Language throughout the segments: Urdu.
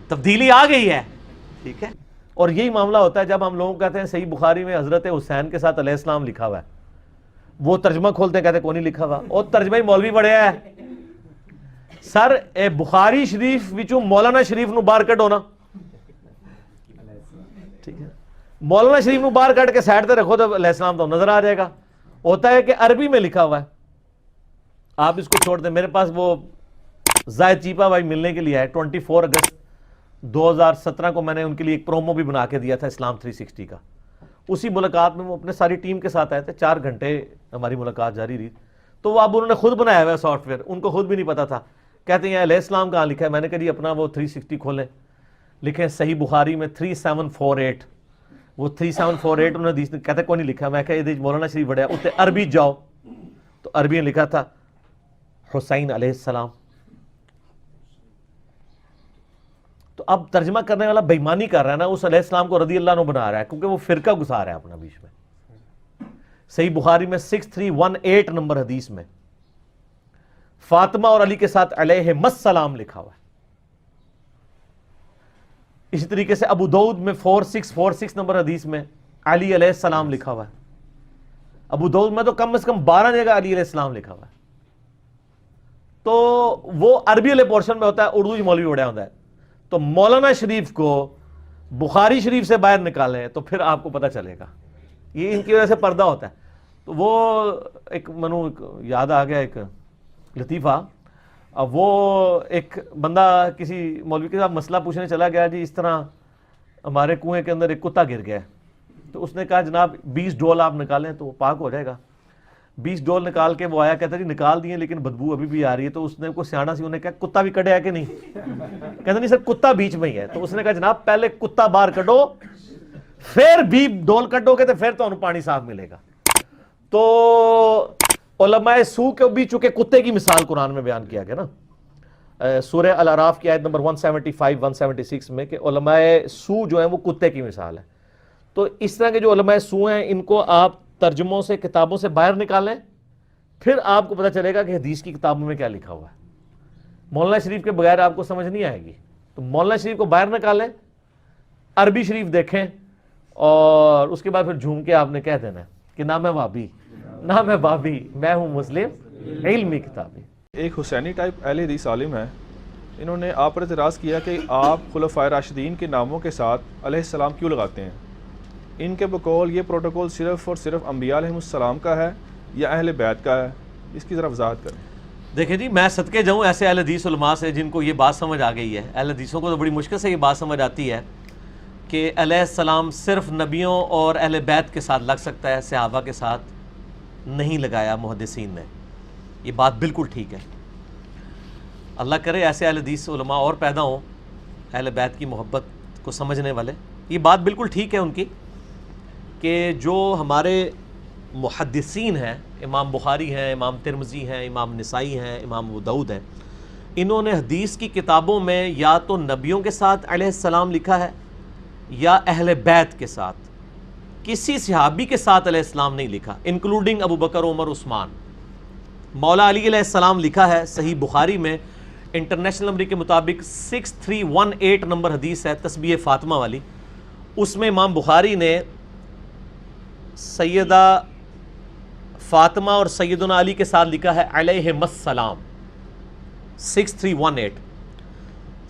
تبدیلی آ گئی ہے، ٹھیک ہے. اور یہی معاملہ ہوتا ہے جب ہم لوگوں کو کہتے ہیں صحیح بخاری میں حضرت حسین کے ساتھ علیہ السلام لکھا ہوا ہے، وہ ترجمہ کھولتے ہیں کہتے ہیں کوئی نہیں لکھا ہوا، اور ترجمہ ہی مولوی پڑھیا ہے. سر اے بخاری شریف وچوں مولانا شریف نو باہر کڈو نا، ٹھیک ہے، مولانا شریف نو باہر کٹ کے سائڈ تے رکھو تو علیہ السلام تو نظر آ جائے گا. ہوتا ہے کہ عربی میں لکھا ہوا ہے، آپ اس کو چھوڑ دیں. میرے پاس وہ زاہد چیپا بھائی ملنے کے لیے ہے، 24 اگست 2017 کو میں نے ان کے لیے ایک پرومو بھی بنا کے دیا تھا اسلام 360 کا. اسی ملاقات میں وہ اپنے ساری ٹیم کے ساتھ آئے تھے، 4 گھنٹے ہماری ملاقات جاری رہی. تو وہ اب انہوں نے خود بنایا ہوا ہے سافٹ ویئر، ان کو خود بھی نہیں پتا تھا. کہتے ہیں علیہ السلام کہاں لکھا ہے؟ میں نے کہا جی اپنا وہ 360 کھولیں، لکھیں صحیح بخاری میں 3748. وہ 3748 انہوں نے کہتے کوئی نہیں لکھا. میں کہا یہ مولانا شریف بڑھیا، اتنے عربی جاؤ تو عربی میں لکھا تھا حسین علیہ السلام. تو اب ترجمہ کرنے والا بےمانی کر رہا ہے نا، اس علیہ السلام کو رضی اللہ عنہ بنا رہا ہے، کیونکہ وہ فرقہ گسار ہے اپنا بیچ میں. صحیح بخاری میں 6318 نمبر حدیث میں فاطمہ اور علی کے ساتھ علیہ السلام لکھا ہوا ہے. اسی طریقے سے ابو داؤد میں 4646 نمبر حدیث میں علی علیہ السلام لکھا ہوا ہے. ابو داؤد میں تو کم از کم 12 جگہ علی علیہ السلام لکھا ہوا ہے. تو وہ عربی والے پورشن میں ہوتا ہے، اردو مولوی اڑیا ہوتا ہے. تو مولانا شریف کو بخاری شریف سے باہر نکالیں تو پھر آپ کو پتہ چلے گا. یہ ان کی وجہ سے پردہ ہوتا ہے. تو وہ ایک منو یاد آ گیا ایک لطیفہ. اب وہ ایک بندہ کسی مولوی کے ساتھ مسئلہ پوچھنے چلا گیا، جی اس طرح ہمارے کنویں کے اندر ایک کتا گر گیا ہے. تو اس نے کہا جناب 20 ڈول آپ نکالیں تو وہ پاک ہو جائے گا. 20 ڈول نکال کے وہ آیا، کہتا جی نکال دیے لیکن بدبو ابھی بھی آ رہی ہے. تو اس نے کوئی سیانا سی انہیں کہا کتا بھی کڈیا کہ نہیں؟ کہتا نہیں سر کتا بیچ میں ہی ہے. تو اس نے کہا جناب پہلے کتا باہر کڈو، پھر 20 ڈول کڈو گے تو پھر تو پانی صاف ملے گا. تو علماء سو کے بھی چونکہ کتے کی مثال قرآن میں بیان کیا گیا نا، سورہ الاعراف کی آیت نمبر 175 176 میں، کہ علماء سو جو ہیں وہ کتے کی مثال ہے. تو اس طرح کے جو علماء سو ہیں ان کو آپ ترجموں سے کتابوں سے باہر نکالیں، پھر آپ کو پتہ چلے گا کہ حدیث کی کتابوں میں کیا لکھا ہوا ہے. مولانا شریف کے بغیر آپ کو سمجھ نہیں آئے گی. تو مولانا شریف کو باہر نکالیں، عربی شریف دیکھیں، اور اس کے بعد پھر جھوم کے آپ نے کہہ دینا ہے کہ نہ میں وہابی، نہ میں بابی، میں ہوں مسلم علمی کتابی. ایک حسینی ٹائپ اہل حدیث عالم ہے، انہوں نے آپ پر اعتراض کیا کہ آپ خلفائے راشدین کے ناموں کے ساتھ علیہ السلام کیوں لگاتے ہیں. ان کے بقول یہ پروٹوکول صرف اور صرف انبیاء علیہ السلام کا ہے یا اہل بیت کا ہے؟ اس کی ذرا وضاحت کریں. دیکھیں جی میں صدقے جاؤں ایسے اہل حدیث علماء سے جن کو یہ بات سمجھ آ گئی ہے. اہل حدیثوں کو تو بڑی مشکل سے یہ بات سمجھ آتی ہے کہ علیہ السلام صرف نبیوں اور اہل بیت کے ساتھ لگ سکتا ہے، صحابہ کے ساتھ نہیں لگایا محدثین نے. یہ بات بالکل ٹھیک ہے. اللہ کرے ایسے اہل حدیث علماء اور پیدا ہوں اہل بیت کی محبت کو سمجھنے والے. یہ بات بالکل ٹھیک ہے ان کی کہ جو ہمارے محدثین ہیں، امام بخاری ہیں، امام ترمذی ہیں، امام نسائی ہیں، امام ابو داؤد ہیں، انہوں نے حدیث کی کتابوں میں یا تو نبیوں کے ساتھ علیہ السلام لکھا ہے یا اہل بیت کے ساتھ. کسی صحابی کے ساتھ علیہ السلام نہیں لکھا، انکلوڈنگ ابو بکر، عمر، عثمان. مولا علی علیہ السلام لکھا ہے صحیح بخاری میں، انٹرنیشنل نمبر کے مطابق 6318 نمبر حدیث ہے تسبیح فاطمہ والی. اس میں امام بخاری نے سیدہ فاطمہ اور سیدنا علی کے ساتھ لکھا ہے علیہ السلام 6318.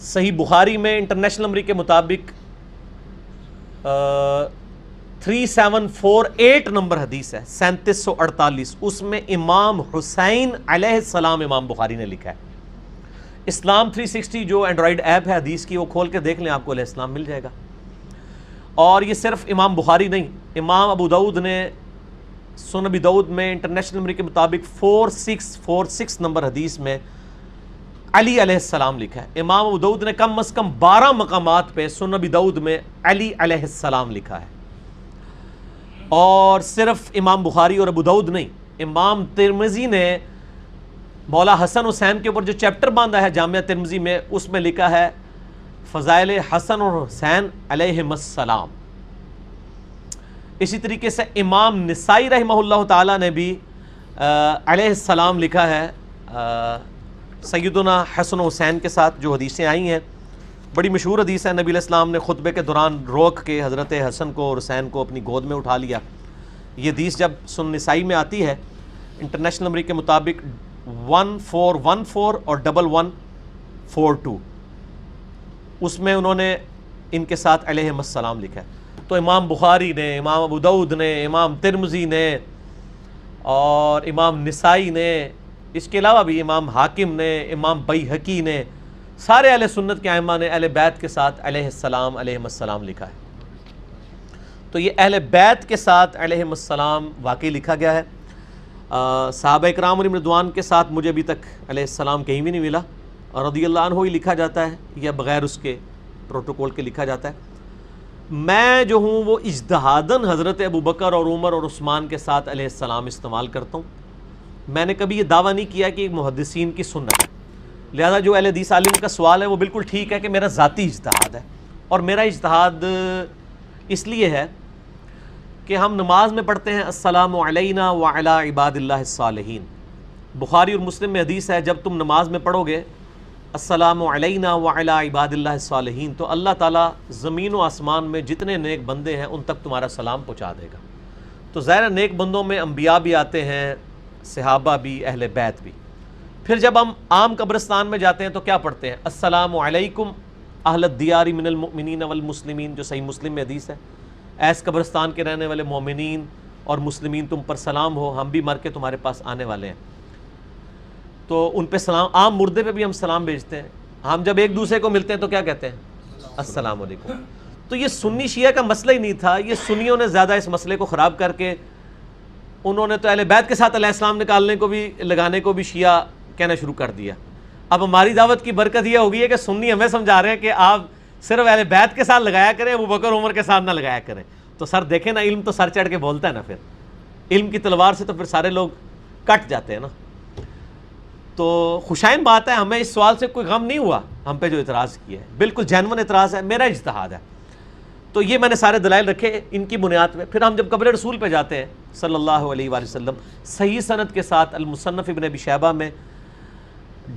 صحیح بخاری میں انٹرنیشنل نمبر کے مطابق 3748 نمبر حدیث ہے 3748. اس میں امام حسین علیہ السلام امام بخاری نے لکھا ہے. اسلام 360 جو اینڈرائیڈ ایپ ہے حدیث کی، وہ کھول کے دیکھ لیں، آپ کو علیہ السلام مل جائے گا. اور یہ صرف امام بخاری نہیں، امام ابو داؤد نے سنن ابی داؤد میں انٹرنیشنل نمبر کے مطابق 4646 نمبر حدیث میں علی علیہ السلام لکھا ہے. امام ابو داؤد نے کم از کم 12 مقامات پہ سنن ابی داؤد میں علی علیہ السلام لکھا ہے. اور صرف امام بخاری اور ابو داؤد نہیں، امام ترمذی نے مولا حسن حسین کے اوپر جو چیپٹر باندھا ہے جامعہ ترمذی میں، اس میں لکھا ہے فضائل حسن اور حسین علیہ السلام. اسی طریقے سے امام نسائی رحمہ اللہ تعالیٰ نے بھی علیہ السلام لکھا ہے سیدنا حسن حسین کے ساتھ جو حدیثیں آئی ہیں بڑی مشہور حدیث ہے، نبی علیہ السلام نے خطبے کے دوران روک کے حضرت حسن کو اور حسین کو اپنی گود میں اٹھا لیا. یہ حدیث جب سنن نسائی میں آتی ہے انٹرنیشنل نمبر کے مطابق 1414 اور 1142، اس میں انہوں نے ان کے ساتھ علیہم السلام لکھا ہے. تو امام بخاری نے، امام ابو داؤد نے، امام ترمذی نے اور امام نسائی نے، اس کے علاوہ بھی امام حاکم نے، امام بیہقی نے، سارے اہل سنت کے ائمہ نے اہل بیت کے ساتھ علیہ السلام علیہم السلام لکھا ہے. تو یہ اہل بیت کے ساتھ علیہم السلام واقعی لکھا گیا ہے. صحابہ اکرام علیہم رضوان کے ساتھ مجھے ابھی تک علیہ السلام کہیں بھی نہیں ملا، اور رضی اللہ عنہ ہی لکھا جاتا ہے یا بغیر اس کے پروٹوکول کے لکھا جاتا ہے. میں جو ہوں وہ اجتہاداً حضرت ابو بکر اور عمر اور عثمان کے ساتھ علیہ السلام استعمال کرتا ہوں. میں نے کبھی یہ دعویٰ نہیں کیا کہ ایک محدثین کی سنت ہے. لہذا جو اہل حدیث عالم کا سوال ہے وہ بالکل ٹھیک ہے کہ میرا ذاتی اجتہاد ہے، اور میرا اجتہاد اس لیے ہے کہ ہم نماز میں پڑھتے ہیں السلام علینا وعلی عباد اللہ الصالحین. بخاری اور مسلم میں حدیث ہے جب تم نماز میں پڑھو گے السلام علینا وعلی عباد اللہ الصالحین تو اللہ تعالیٰ زمین و آسمان میں جتنے نیک بندے ہیں ان تک تمہارا سلام پہنچا دے گا. تو ظاہر نیک بندوں میں انبیاء بھی آتے ہیں، صحابہ بھی، اہل بیت بھی. پھر جب ہم عام قبرستان میں جاتے ہیں تو کیا پڑھتے ہیں؟ السلام علیکم اہل الدیار من المؤمنین والمسلمین، جو صحیح مسلم میں حدیث ہے. ایس قبرستان کے رہنے والے مومنین اور مسلمین تم پر سلام ہو، ہم بھی مر کے تمہارے پاس آنے والے ہیں. تو ان پہ سلام، عام مردے پہ بھی ہم سلام بھیجتے ہیں. ہم جب ایک دوسرے کو ملتے ہیں تو کیا کہتے ہیں؟ السلام علیکم. تو یہ سنی شیعہ کا مسئلہ ہی نہیں تھا، یہ سنیوں نے زیادہ اس مسئلے کو خراب کر کے انہوں نے تو اہل بیت کے ساتھ علیہ السلام نکالنے کو بھی، لگانے کو بھی شیعہ کہنا شروع کر دیا. اب ہماری دعوت کی برکت یہ ہوگی ہے کہ سنی ہمیں سمجھا رہے ہیں کہ آپ صرف اہل بیت کے ساتھ لگایا کریں، ابو بکر عمر کے ساتھ نہ لگایا کریں. تو سر دیکھیں نا، علم تو سر چڑھ کے بولتا ہے نا، پھر علم کی تلوار سے تو پھر سارے لوگ کٹ جاتے ہیں نا. تو خوشائن بات ہے، ہمیں اس سوال سے کوئی غم نہیں ہوا ہم پہ جو اعتراض کیا ہے، بالکل جینون اعتراض ہے، میرا اجتہاد ہے. تو یہ میں نے سارے دلائل رکھے ان کی بنیاد پہ. پھر ہم جب قبر رسول پہ جاتے ہیں صلی اللہ علیہ وآلہ وسلم، صحیح سند کے ساتھ المصنف ابن ابی شیبہ میں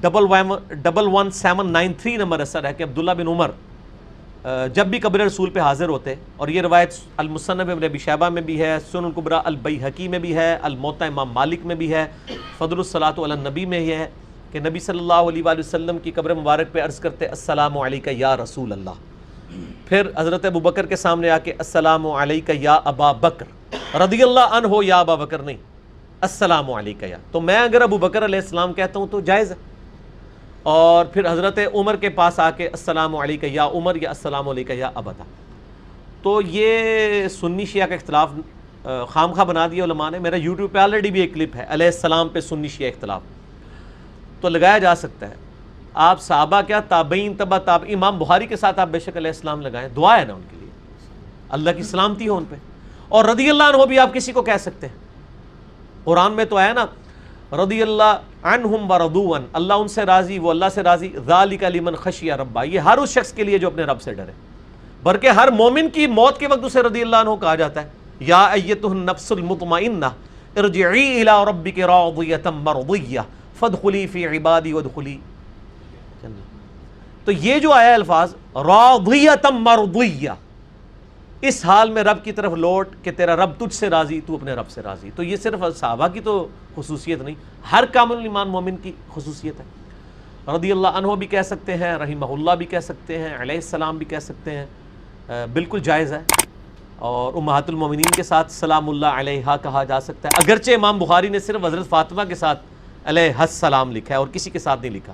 11793 نمبر اثر ہے کہ عبداللہ بن عمر جب بھی قبر رسول پہ حاضر ہوتے، اور یہ روایت المصنف ابن ابی شیبہ میں بھی ہے، سنن الکبریٰ البیہقی میں بھی ہے، الموطا امام مالک میں بھی ہے، فضل الصلاۃ علی النبی میں یہ ہے کہ نبی صلی اللہ علیہ وآلہ وسلم کی قبر مبارک پہ عرض کرتے السلام علیکہ یا رسول اللہ. پھر حضرت ابو بکر کے سامنے آ کے السلام علیکہ یا ابا بکر رضی اللہ عنہ، یا ابا بکر نہیں، السلام علیکہ یا. تو میں اگر ابو بکر علیہ السلام کہتا ہوں تو جائز ہے. اور پھر حضرت عمر کے پاس آ کے السلام علیکہ یا عمر یا السلام علیکہ یا ابدا. تو یہ سنی شیعہ کا اختلاف خام خواہ بنا دیا علماء نے. میرا یوٹیوب پہ آلریڈی بھی ایک کلپ ہے علیہ السلام پہ سنی شیعہ اختلاف، تو لگایا جا سکتا ہے. آپ صحابہ کیا، تابعین، تبع تابعین، امام بخاری کے ساتھ آپ بے شک علیہ السلام لگائیں، دعا ہے نا ان کے لیے، اللہ کی سلامتی ہو ان پہ. اور رضی اللہ عنہ بھی آپ کسی کو کہہ سکتے ہیں. قرآن میں تو ہے نا رضی اللہ عنہم ورضوا عنہ، اللہ ان سے راضی، وہ اللہ سے راضی. ذالک لمن خشی ربہ، یہ ہر اس شخص کے لیے جو اپنے رب سے ڈرے. بلکہ ہر مومن کی موت کے وقت اسے رضی اللہ عنہ کہا جاتا ہے. یا ایتہ النفس المطمئنہ ارجعی الی ربک راضیۃ مرضیہ فادخلی فی عبادی وادخلی جنہ. تو یہ جو آیا الفاظ راضیۃ مرضیہ، اس حال میں رب کی طرف لوٹ کہ تیرا رب تجھ سے راضی، تو اپنے رب سے راضی. تو یہ صرف صحابہ کی تو خصوصیت نہیں، ہر کامل ایمان مومن کی خصوصیت ہے. رضی اللہ عنہ بھی کہہ سکتے ہیں، رحمہ اللہ بھی کہہ سکتے ہیں، علیہ السلام بھی کہہ سکتے ہیں، بالکل جائز ہے. اور امہات المومنین کے ساتھ سلام اللہ علیہا کہا جا سکتا ہے، اگرچہ امام بخاری نے صرف حضرت فاطمہ کے ساتھ علیہ السلام لکھا ہے اور کسی کے ساتھ نہیں لکھا،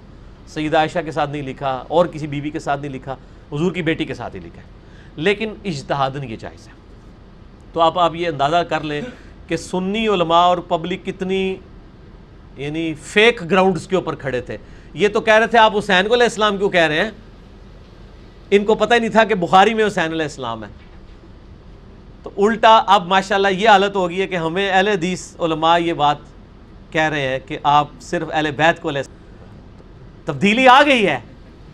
سیدہ عائشہ کے ساتھ نہیں لکھا، اور کسی بیوی کے ساتھ نہیں لکھا، حضور کی بیٹی کے ساتھ ہی لکھا ہے. لیکن اجتہاداً یہ جائز ہے. تو آپ یہ اندازہ کر لیں کہ سنی علماء اور پبلک کتنی یعنی فیک گراؤنڈز کے اوپر کھڑے تھے. یہ تو کہہ رہے تھے آپ حسین کو علیہ السلام کیوں کہہ رہے ہیں، ان کو پتہ ہی نہیں تھا کہ بخاری میں حسین علیہ السلام ہے. تو الٹا اب ماشاءاللہ یہ حالت ہو گئی ہے کہ ہمیں اہل حدیث علماء یہ بات کہہ رہے ہیں کہ آپ صرف اہل بیت کو تبدیلی آ گئی ہے.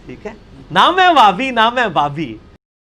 ٹھیک ہے، نام ہے وابی، نام ہے بابی.